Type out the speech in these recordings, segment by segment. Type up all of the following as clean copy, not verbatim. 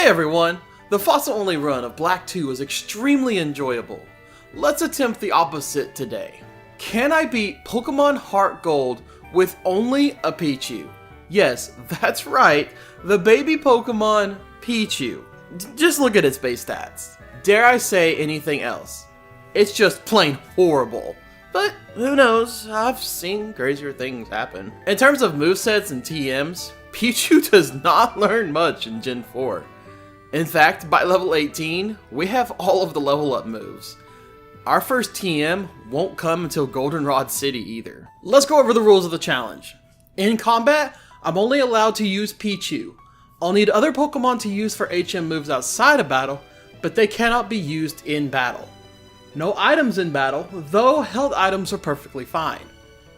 everyone! The fossil-only run of Black 2 was extremely enjoyable. Let's attempt the opposite today. Can I beat Pokémon HeartGold with only a Pichu? Yes, that's right, the baby Pokémon Pichu. Just look at its base stats. Dare I say anything else? It's just plain horrible. But who knows, I've seen crazier things happen. In terms of movesets and TMs, Pichu does not learn much in Gen 4. In fact, by level 18, we have all of the level up moves. Our first TM won't come until Goldenrod City either. Let's go over the rules of the challenge. In combat, I'm only allowed to use Pichu. I'll need other Pokemon to use for HM moves outside of battle, but they cannot be used in battle. No items in battle, though held items are perfectly fine.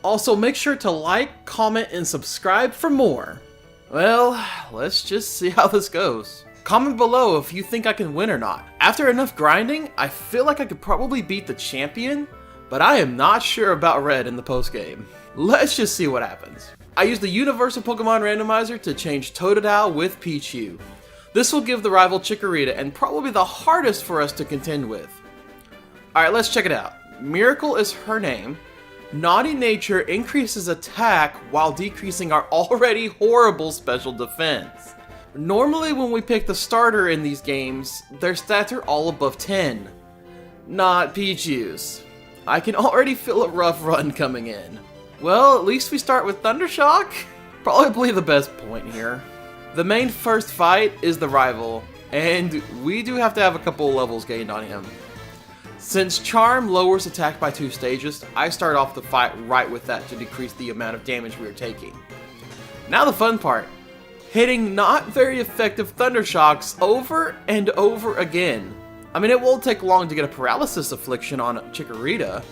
Also, make sure to like, comment, and subscribe for more. Well, let's just see how this goes. Comment below if you think I can win or not. After enough grinding, I feel like I could probably beat the champion, but I am not sure about Red in the postgame. Let's just see what happens. I used the Universal Pokemon Randomizer to change Totodile with Pichu. This will give the rival Chikorita and probably the hardest for us to contend with. Alright, let's check it out. Miracle is her name. Naughty Nature increases attack while decreasing our already horrible special defense. Normally when we pick the starter in these games, their stats are all above 10. Not Pichu's. I can already feel a rough run coming in. Well, at least we start with Thundershock. Probably the best point here. The main first fight is the rival, and we do have to have a couple levels gained on him. Since Charm lowers attack by 2 stages, I start off the fight right with that to decrease the amount of damage we are taking. Now the fun part. Hitting not very effective Thundershocks over and over again. I mean, it won't take long to get a paralysis affliction on Chikorita,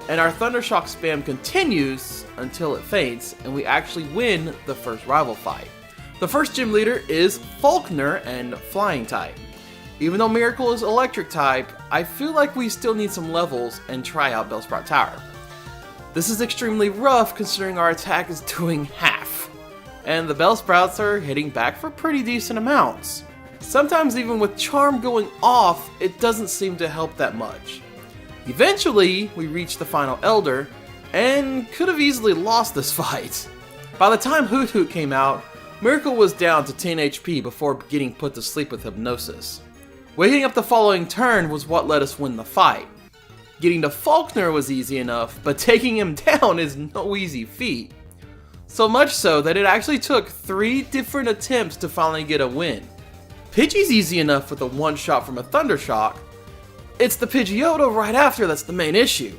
and our Thundershock spam continues until it faints, and we actually win the first rival fight. The first gym leader is Faulkner and Flying type. Even though Miracle is Electric type, I feel like we still need some levels and try out Bellsprout Tower. This is extremely rough considering our attack is doing half, and the Bellsprouts are hitting back for pretty decent amounts. Sometimes even with Charm going off, it doesn't seem to help that much. Eventually, we reach the final Elder, and could have easily lost this fight. By the time Hoot Hoot came out, Miracle was down to 10 HP before getting put to sleep with Hypnosis. Waiting up the following turn was what let us win the fight. Getting to Faulkner was easy enough, but taking him down is no easy feat. So much so that it actually took 3 different attempts to finally get a win. Pidgey's easy enough with a one-shot from a Thundershock. It's the Pidgeotto right after that's the main issue.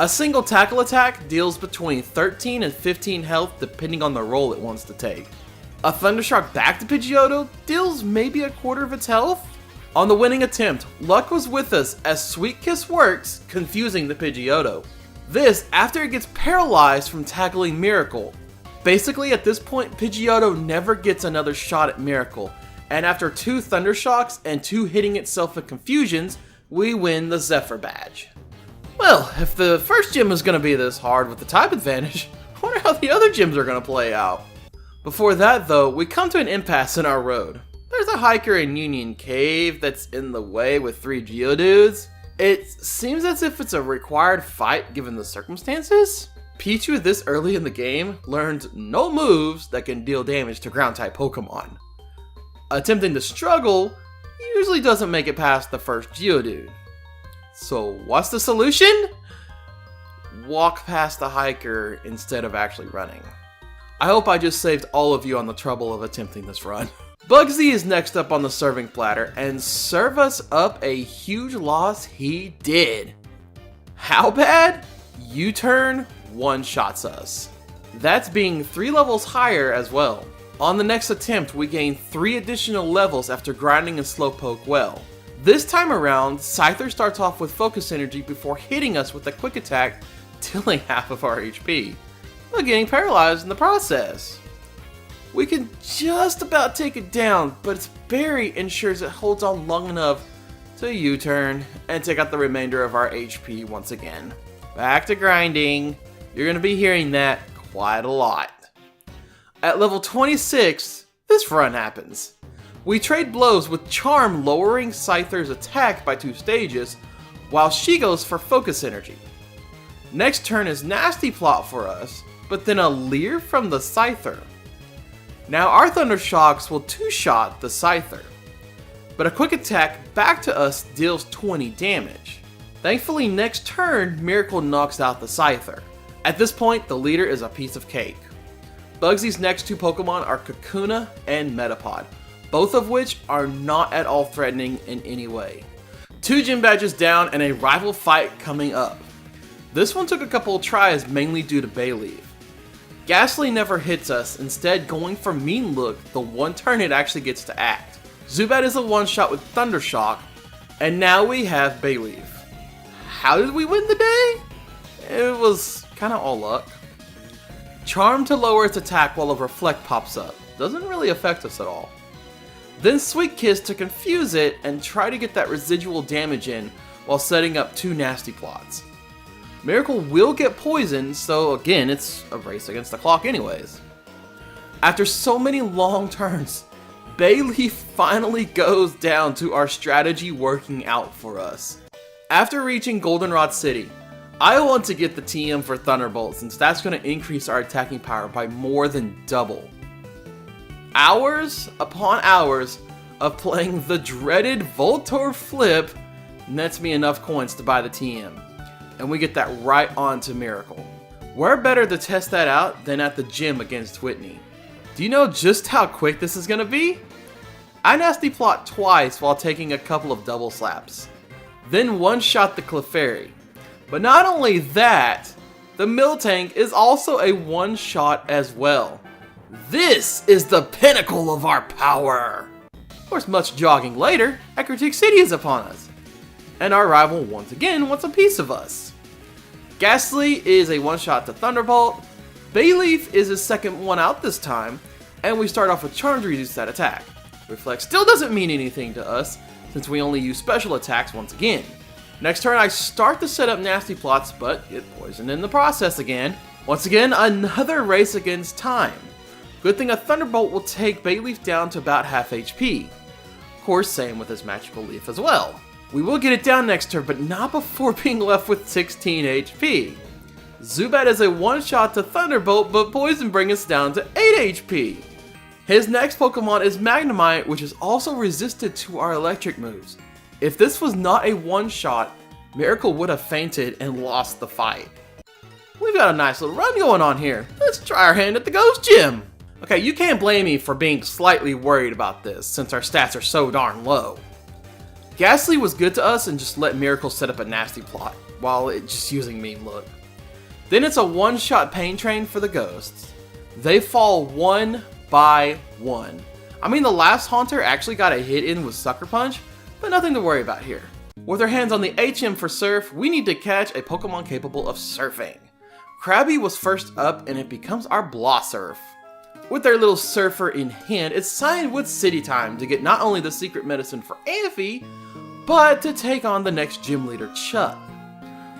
A single tackle attack deals between 13 and 15 health depending on the role it wants to take. A Thundershock back to Pidgeotto deals maybe a quarter of its health. On the winning attempt, luck was with us as Sweet Kiss works, confusing the Pidgeotto. This after it gets paralyzed from tackling Miracle. Basically at this point, Pidgeotto never gets another shot at Miracle, and after 2 Thundershocks and 2 hitting itself in confusions, we win the Zephyr badge. Well, if the first gym is going to be this hard with the type advantage, I wonder how the other gyms are going to play out. Before that though, we come to an impasse in our road. There's a hiker in Union Cave that's in the way with 3 Geodudes. It seems as if it's a required fight given the circumstances. Pichu this early in the game learned no moves that can deal damage to ground type Pokemon. Attempting to struggle usually doesn't make it past the first Geodude. So what's the solution? Walk past the hiker instead of actually running. I hope I just saved all of you on the trouble of attempting this run. Bugsy is next up on the serving platter, and serve us up a huge loss he did. How bad? U-turn one-shots us. That's being 3 levels higher as well. On the next attempt, we gain 3 additional levels after grinding and Slowpoke well. This time around, Scyther starts off with Focus Energy before hitting us with a quick attack, killing half of our HP, but getting paralyzed in the process. We can just about take it down, but its berry ensures it holds on long enough to U-turn and take out the remainder of our HP once again. Back to grinding. You're going to be hearing that quite a lot. At level 26, this run happens. We trade blows with Charm lowering Scyther's attack by 2 stages, while she goes for focus energy. Next turn is Nasty Plot for us, but then a Leer from the Scyther. Now our Thunder Shocks will 2-shot the Scyther, but a quick attack back to us deals 20 damage. Thankfully next turn, Miracle knocks out the Scyther. At this point, the leader is a piece of cake. Bugsy's next 2 Pokemon are Kakuna and Metapod, both of which are not at all threatening in any way. 2 gym badges down and a rival fight coming up. This one took a couple of tries, mainly due to Bayleaf. Ghastly never hits us, instead going for Mean Look the one turn it actually gets to act. Zubat is a one-shot with Thunder Shock, and now we have Bayleaf. How did we win the day? It was kinda all luck. Charm to lower its attack while a Reflect pops up. Doesn't really affect us at all. Then Sweet Kiss to confuse it and try to get that residual damage in while setting up 2 Nasty Plots. Miracle will get poisoned, so again, it's a race against the clock anyways. After so many long turns, Bayleaf finally goes down to our strategy working out for us. After reaching Goldenrod City, I want to get the TM for Thunderbolt since that's going to increase our attacking power by more than double. Hours upon hours of playing the dreaded Voltorb Flip nets me enough coins to buy the TM, and we get that right on to Miracle. Where better to test that out than at the gym against Whitney? Do you know just how quick this is going to be? I Nasty Plot twice while taking a couple of double slaps, then one-shot the Clefairy. But not only that, the Miltank is also a one-shot as well. This is the pinnacle of our power! Of course, much jogging later, Ecruteak City is upon us, and our rival once again wants a piece of us. Ghastly is a one-shot to Thunderbolt, Bayleaf is his second one out this time, and we start off with Charm to reduce that attack. Reflect still doesn't mean anything to us, since we only use special attacks once again. Next turn I start to set up Nasty Plots, but get poisoned in the process again. Once again, another race against time. Good thing a Thunderbolt will take Bayleaf down to about half HP. Of course, same with his Magical Leaf as well. We will get it down next turn, but not before being left with 16 HP. Zubat is a one-shot to Thunderbolt, but Poison brings us down to 8 HP. His next Pokemon is Magnemite, which is also resistant to our electric moves. If this was not a one-shot, Miracle would have fainted and lost the fight. We've got a nice little run going on here. Let's try our hand at the Ghost Gym. Okay, you can't blame me for being slightly worried about this, since our stats are so darn low. Ghastly was good to us and just let Miracle set up a Nasty Plot, while it just using Mean Look. Then it's a one-shot Pain Train for the Ghosts. They fall one by one. I mean, the last Haunter actually got a hit in with Sucker Punch, but nothing to worry about here. With our hands on the HM for Surf, we need to catch a Pokemon capable of surfing. Krabby was first up and it becomes our Blossurf. With their little surfer in hand, it's signed with City Time to get not only the secret medicine for Amphy, but to take on the next gym leader, Chuck.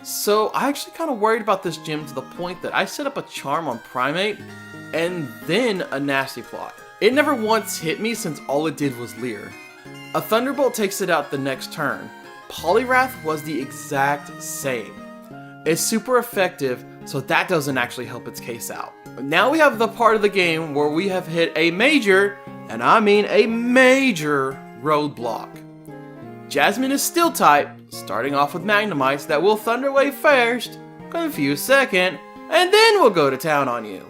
So I actually kind of worried about this gym to the point that I set up a Charm on Primate and then a Nasty Plot. It never once hit me since all it did was Leer. A Thunderbolt takes it out the next turn. Poliwrath was the exact same. It's super effective, so that doesn't actually help its case out. But now we have the part of the game where we have hit a major, and I mean a major, roadblock. Jasmine is Steel type, starting off with Magnemites that will Thunder Wave first, Confuse second, and then we'll go to town on you.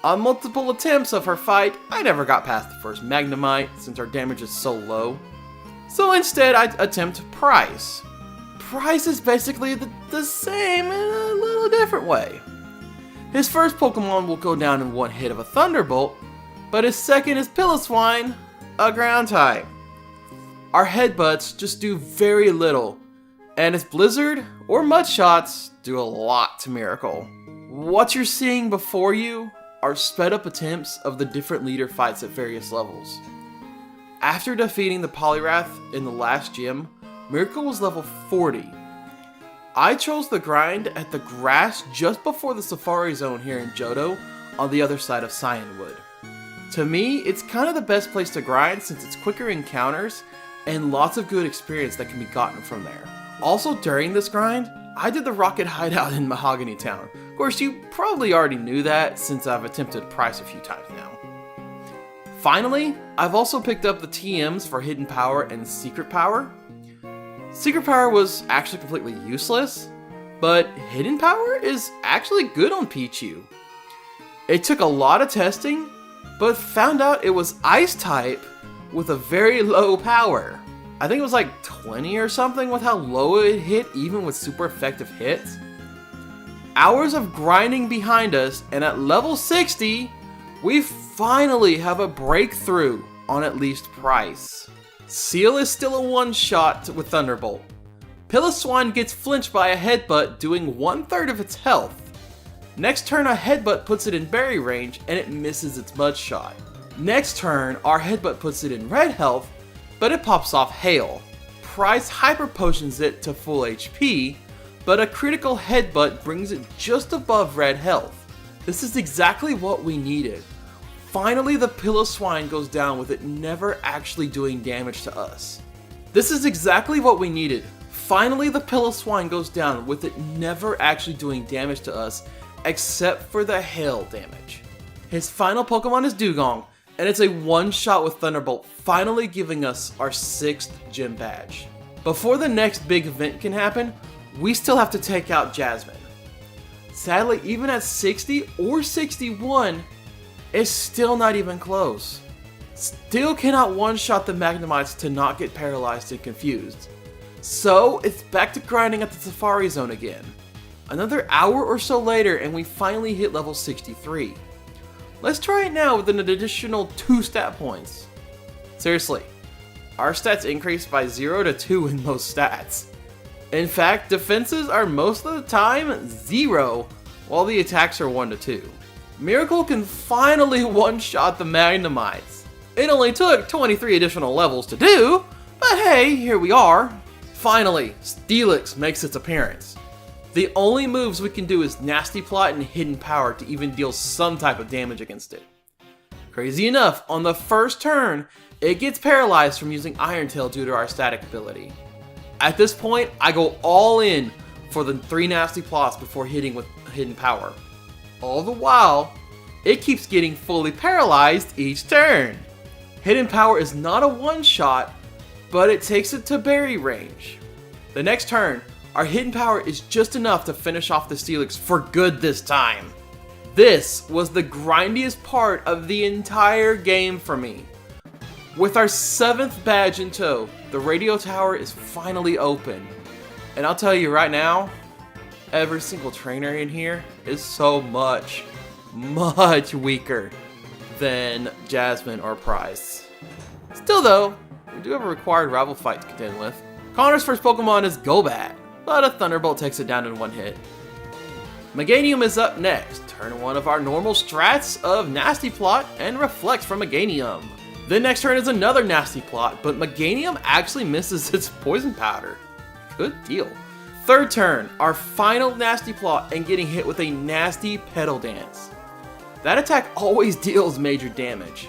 On multiple attempts of her fight, I never got past the first Magnemite since our damage is so low. So instead I attempt Price. Price is basically the same in a little different way. His first Pokemon will go down in one hit of a Thunderbolt, but his second is Piloswine, a ground type. Our headbutts just do very little, and his Blizzard or Mud Shots do a lot to Miracle. What you're seeing before you are sped up attempts of the different leader fights at various levels. After defeating the Poliwrath in the last gym, Miracle was level 40. I chose the grind at the grass just before the Safari Zone here in Johto on the other side of Cyanwood. To me, it's kind of the best place to grind since it's quicker encounters and lots of good experience that can be gotten from there. Also, during this grind, I did the Rocket Hideout in Mahogany Town. Of course, you probably already knew that since I've attempted Price a few times now. Finally, I've also picked up the TMs for Hidden Power and Secret Power. Secret Power was actually completely useless, but Hidden Power is actually good on Pichu. It took a lot of testing, but found out it was Ice type with a very low power. I think it was like 20 or something with how low it hit even with super effective hits. Hours of grinding behind us, and at level 60, we finally have a breakthrough on at least Price. Seal is still a one-shot with Thunderbolt. Piloswine gets flinched by a headbutt doing 1/3 of its health. Next turn our headbutt puts it in berry range and it misses its mud shot. Next turn our headbutt puts it in red health, but it pops off hail. Price hyper potions it to full HP, but a critical headbutt brings it just above red health. This is exactly what we needed. Finally the Piloswine goes down with it never actually doing damage to us. This is exactly what we needed. Finally the Piloswine goes down with it never actually doing damage to us except for the hail damage. His final Pokemon is Dugong, and it's a one-shot with Thunderbolt, finally giving us our 6th gym badge. Before the next big event can happen, we still have to take out Jasmine. Sadly, even at 60 or 61, it's still not even close. Still cannot one-shot the Magnemites to not get paralyzed and confused. So, it's back to grinding at the Safari Zone again. Another hour or so later and we finally hit level 63. Let's try it now with an additional 2 stat points. Seriously, our stats increase by 0 to 2 in most stats. In fact, defenses are most of the time 0, while the attacks are 1 to 2. Miracle can finally one-shot the Magnemites. It only took 23 additional levels to do, but hey, here we are. Finally, Steelix makes its appearance. The only moves we can do is Nasty Plot and Hidden Power to even deal some type of damage against it. Crazy enough, on the first turn, it gets paralyzed from using Iron Tail due to our static ability. At this point, I go all in for the 3 Nasty Plots before hitting with Hidden Power. All the while, it keeps getting fully paralyzed each turn. Hidden Power is not a one-shot, but it takes it to berry range. The next turn, our Hidden Power is just enough to finish off the Steelix for good this time. This was the grindiest part of the entire game for me. With our 7th badge in tow, the radio tower is finally open. And I'll tell you right now, every single trainer in here is so much weaker than Jasmine or Price. Still though, we do have a required rival fight to contend with. Connor's first Pokemon is Golbat, but a Thunderbolt takes it down in 1 hit. Meganium is up next. Turn 1 of our normal strats of Nasty Plot and Reflect from Meganium. Then next turn is another Nasty Plot, but Meganium actually misses its Poison Powder. Good deal. Third turn, our final Nasty Plot and getting hit with a nasty Petal Dance. That attack always deals major damage.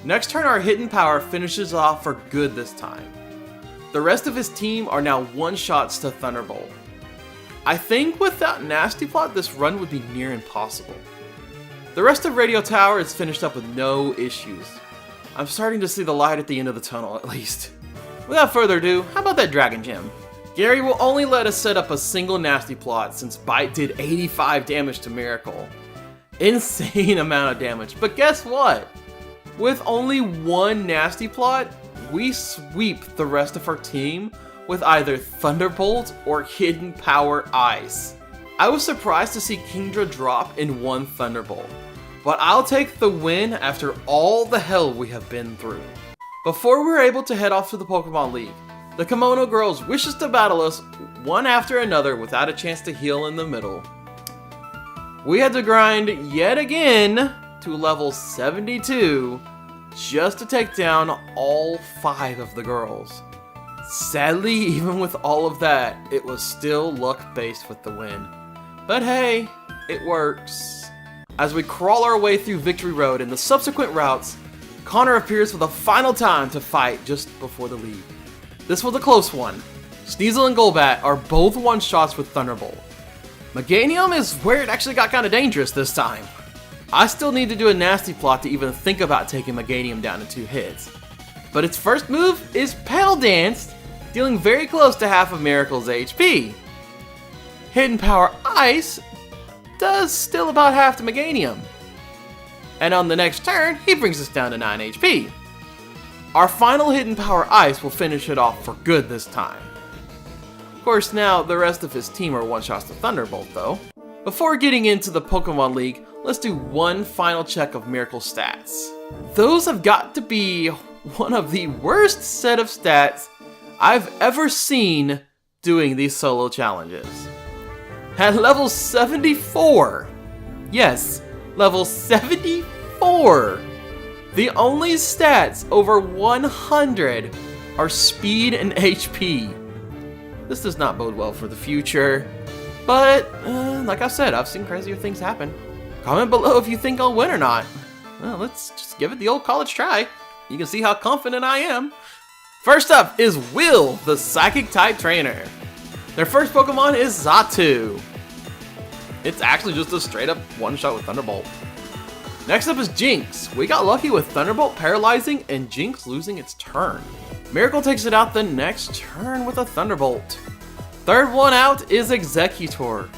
Next turn our Hidden Power finishes off for good this time. The rest of his team are now one-shots to Thunderbolt. I think without Nasty Plot this run would be near impossible. The rest of Radio Tower is finished up with no issues. I'm starting to see the light at the end of the tunnel at least. Without further ado, how about that Dragon Gem? Gary will only let us set up a single Nasty Plot since Bite did 85 damage to Miracle. Insane amount of damage, but guess what? With only 1 Nasty Plot, we sweep the rest of our team with either Thunderbolt or Hidden Power Ice. I was surprised to see Kingdra drop in 1 Thunderbolt, but I'll take the win after all the hell we have been through. Before we're able to head off to the Pokemon League, the Kimono Girls wish us to battle us one after another without a chance to heal in the middle. We had to grind yet again to level 72 just to take down all 5 of the girls. Sadly, even with all of that, it was still luck-based with the win. But hey, it works. As we crawl our way through Victory Road and the subsequent routes, Connor appears for the final time to fight just before the lead. This was a close one. Sneasel and Golbat are both one-shots with Thunderbolt. Meganium is where it actually got kind of dangerous this time. I still need to do a nasty plot to even think about taking Meganium down in 2 hits. But its first move is Petal Dance, dealing very close to half of Miracle's HP. Hidden Power Ice does still about half to Meganium. And on the next turn, he brings us down to 9 HP. Our final Hidden Power Ice will finish it off for good this time. Of course, now the rest of his team are one-shots to Thunderbolt though. Before getting into the Pokemon League, let's do one final check of Miracle's stats. Those have got to be one of the worst set of stats I've ever seen doing these solo challenges. At level 74, yes, level 74, the only stats over 100 are speed and HP. This does not bode well for the future, but like I said, I've seen crazier things happen. Comment below if you think I'll win or not. Well, let's just give it the old college try. You can see how confident I am. First up is Will, the Psychic-type trainer. Their first Pokemon is Xatu. It's actually just a straight-up one-shot with Thunderbolt. Next up is Jinx. We got lucky with Thunderbolt paralyzing and Jinx losing its turn. Miracle takes it out the next turn with a Thunderbolt. Third one out is Executor.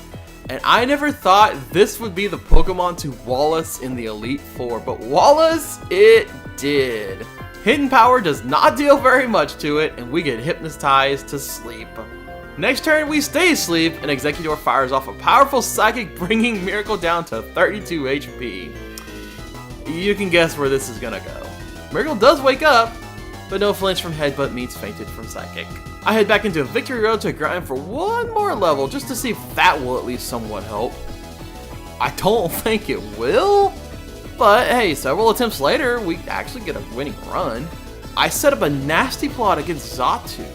And I never thought this would be the Pokemon to Wallace in the Elite Four, but Wallace, it did. Hidden Power does not deal very much to it, and we get hypnotized to sleep. Next turn, we stay asleep, and Executor fires off a powerful Psychic, bringing Miracle down to 32 HP. You can guess where this is gonna go. Miracle does wake up, but no flinch from Headbutt means fainted from Psychic. I head back into Victory Road to grind for one more level, just to see if that will at least somewhat help. I don't think it will, but hey, several attempts later, we actually get a winning run. I set up a nasty plot against Xatu.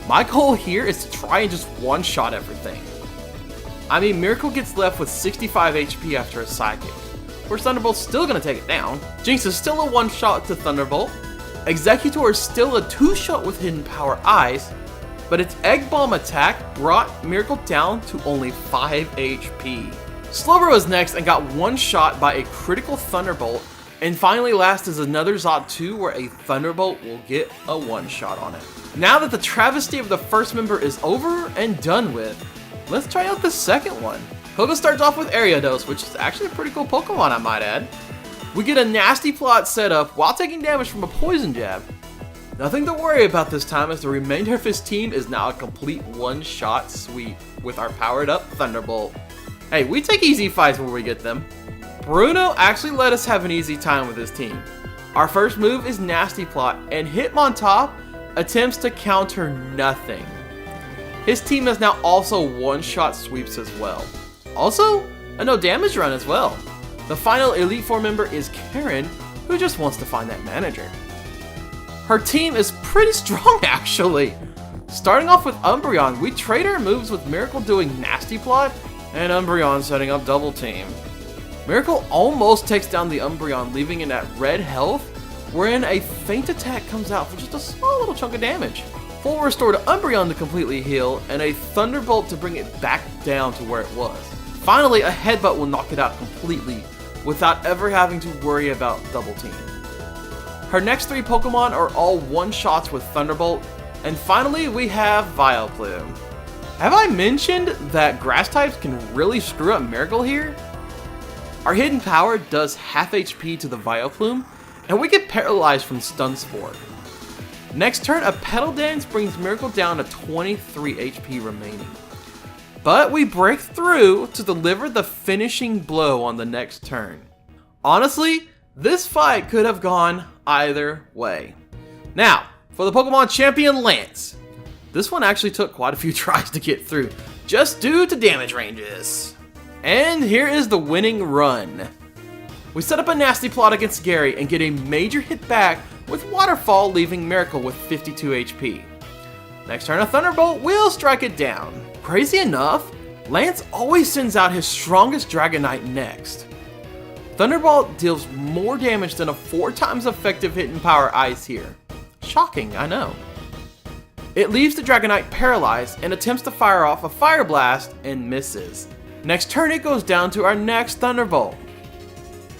My goal here is to try and just one-shot everything. I mean, Miracle gets left with 65 HP after a Psychic. Of course, Thunderbolt's still gonna take it down. Jinx is still a one-shot to Thunderbolt. Executor is still a 2-shot with Hidden Power Ice, but its Egg Bomb attack brought Miracle down to only 5 HP. Slowbro is next and got one shot by a critical Thunderbolt, and finally last is another Xatu where a Thunderbolt will get a one-shot on it. Now that the travesty of the first member is over and done with, let's try out the second one. Koga starts off with Ariados, which is actually a pretty cool Pokemon, I might add. We get a nasty plot set up while taking damage from a Poison Jab. Nothing to worry about this time, as the remainder of his team is now a complete one-shot sweep with our powered up Thunderbolt. Hey, we take easy fights when we get them. Bruno actually let us have an easy time with his team. Our first move is Nasty Plot, and Hitmontop attempts to counter nothing. His team is now also one-shot sweeps as well. Also, a no damage run as well. The final Elite Four member is Karen, who just wants to find that manager. Her team is pretty strong actually. Starting off with Umbreon, we trade our moves with Miracle doing Nasty Plot and Umbreon setting up Double Team. Miracle almost takes down the Umbreon, leaving it at red health, wherein a Feint Attack comes out for just a small little chunk of damage. Full Restore to Umbreon to completely heal, and a Thunderbolt to bring it back down to where it was. Finally, a Headbutt will knock it out completely, without ever having to worry about Double Team. Her next 3 Pokemon are all one-shots with Thunderbolt, and finally we have Vileplume. Have I mentioned that Grass types can really screw up Miracle here? Our Hidden Power does half HP to the Vileplume, and we get paralyzed from Stun Spore. Next turn, a Petal Dance brings Miracle down to 23 HP remaining. But we break through to deliver the finishing blow on the next turn. Honestly, this fight could have gone either way. Now, for the Pokemon Champion Lance. This one actually took quite a few tries to get through, just due to damage ranges. And here is the winning run. We set up a nasty plot against Gary and get a major hit back with Waterfall, leaving Miracle with 52 HP. Next turn, a Thunderbolt will strike it down. Crazy enough, Lance always sends out his strongest Dragonite next. Thunderbolt deals more damage than a 4 times effective hit and power ice here. Shocking, I know. It leaves the Dragonite paralyzed and attempts to fire off a Fire Blast and misses. Next turn it goes down to our next Thunderbolt.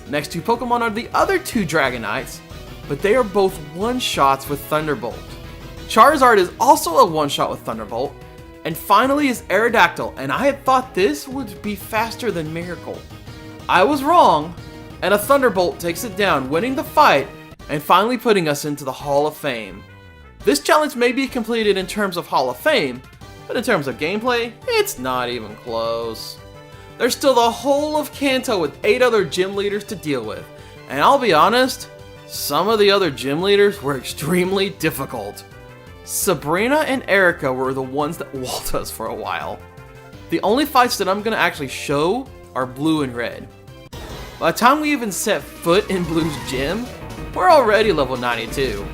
Next 2 Pokemon are the other 2 Dragonites, but they are both one-shots with Thunderbolt. Charizard is also a one-shot with Thunderbolt, and finally is Aerodactyl, and I had thought this would be faster than Miracle. I was wrong, and a Thunderbolt takes it down, winning the fight, and finally putting us into the Hall of Fame. This challenge may be completed in terms of Hall of Fame, but in terms of gameplay, it's not even close. There's still the whole of Kanto with 8 other gym leaders to deal with, and I'll be honest, some of the other gym leaders were extremely difficult. Sabrina and Erica were the ones that walled us for a while. The only fights that I'm going to actually show are Blue and Red. By the time we even set foot in Blue's gym, we're already level 92.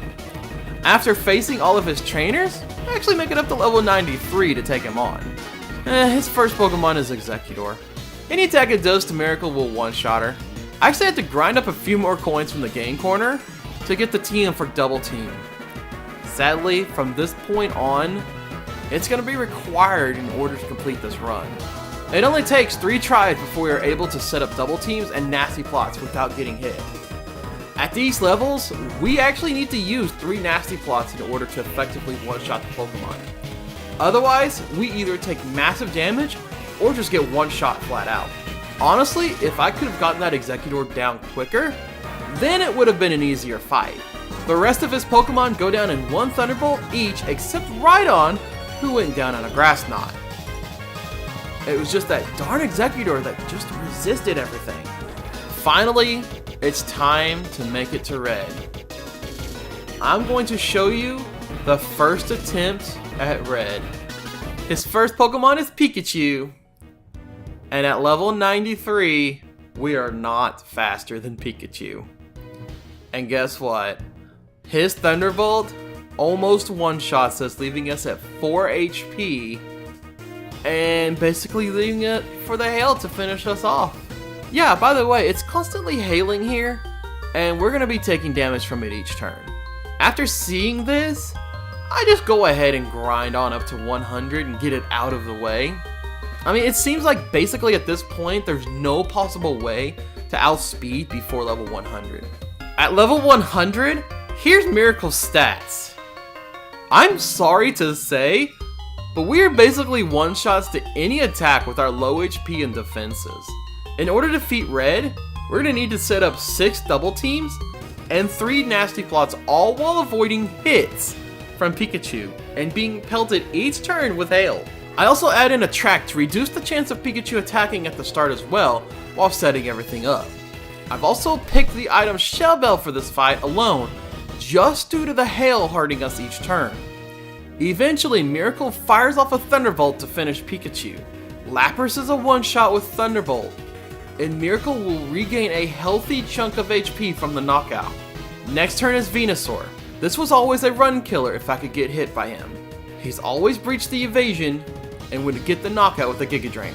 After facing all of his trainers, I actually make it up to level 93 to take him on. His first Pokemon is Executor. Any attack it does to Miracle will one-shot her. I actually had to grind up a few more coins from the game corner to get the TM for Double Team. Sadly, from this point on, it's going to be required in order to complete this run. It only takes 3 tries before we are able to set up double teams and nasty plots without getting hit. At these levels, we actually need to use 3 nasty plots in order to effectively one-shot the Pokemon. Otherwise, we either take massive damage or just get one-shot flat out. Honestly, if I could have gotten that Executor down quicker, then it would have been an easier fight. The rest of his Pokemon go down in 1 Thunderbolt each except Rhydon, who went down on a Grass Knot. It was just that darn Executor that just resisted everything. Finally, it's time to make it to Red. I'm going to show you the first attempt at Red. His first Pokemon is Pikachu. And at level 93, we are not faster than Pikachu. And guess what? His Thunderbolt almost one-shots us, leaving us at 4 HP. And basically leaving it for the hail to finish us off. Yeah, by the way, it's constantly hailing here, and we're going to be taking damage from it each turn. After seeing this, I just go ahead and grind on up to 100 and get it out of the way. I mean, it seems like basically at this point, there's no possible way to outspeed before level 100. At level 100, here's Miracle's stats. I'm sorry to say, but we are basically one-shots to any attack with our low HP and defenses. In order to defeat Red, we're going to need to set up 6 double teams and 3 nasty plots, all while avoiding hits from Pikachu and being pelted each turn with hail. I also add in a track to reduce the chance of Pikachu attacking at the start as well, while setting everything up. I've also picked the item Shell Bell for this fight alone, just due to the hail hurting us each turn. Eventually, Miracle fires off a Thunderbolt to finish Pikachu. Lapras is a one-shot with Thunderbolt, and Miracle will regain a healthy chunk of HP from the knockout. Next turn is Venusaur. This was always a run killer if I could get hit by him. He's always breached the evasion and would get the knockout with a Giga Drain.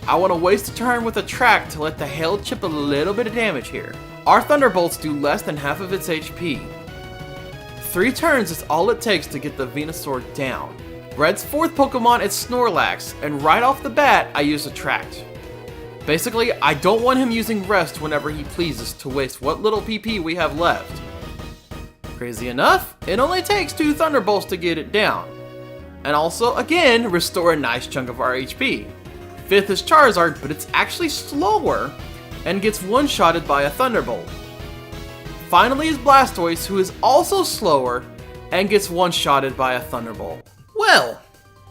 I want to waste a turn with a track to let the hail chip a little bit of damage here. Our Thunderbolts do less than half of its HP. 3 turns is all it takes to get the Venusaur down. Red's 4th Pokemon is Snorlax, and right off the bat, I use Attract. Basically, I don't want him using Rest whenever he pleases to waste what little PP we have left. Crazy enough, it only takes 2 Thunderbolts to get it down. And also, again, restore a nice chunk of our HP. 5th is Charizard, but it's actually slower, and gets one-shotted by a Thunderbolt. Finally is Blastoise, who is also slower, and gets one-shotted by a Thunderbolt. Well,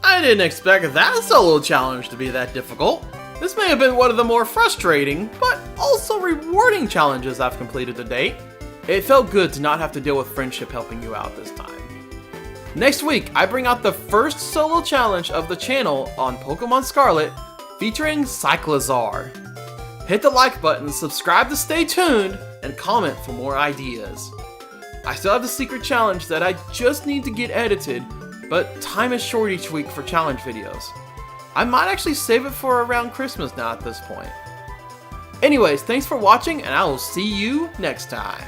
I didn't expect that solo challenge to be that difficult. This may have been one of the more frustrating, but also rewarding challenges I've completed to date. It felt good to not have to deal with friendship helping you out this time. Next week, I bring out the first solo challenge of the channel on Pokemon Scarlet, featuring Cyclizar. Hit the like button, subscribe to stay tuned, and comment for more ideas. I still have the secret challenge that I just need to get edited, but time is short each week for challenge videos. I might actually save it for around Christmas now at this point. Anyways, thanks for watching, and I will see you next time.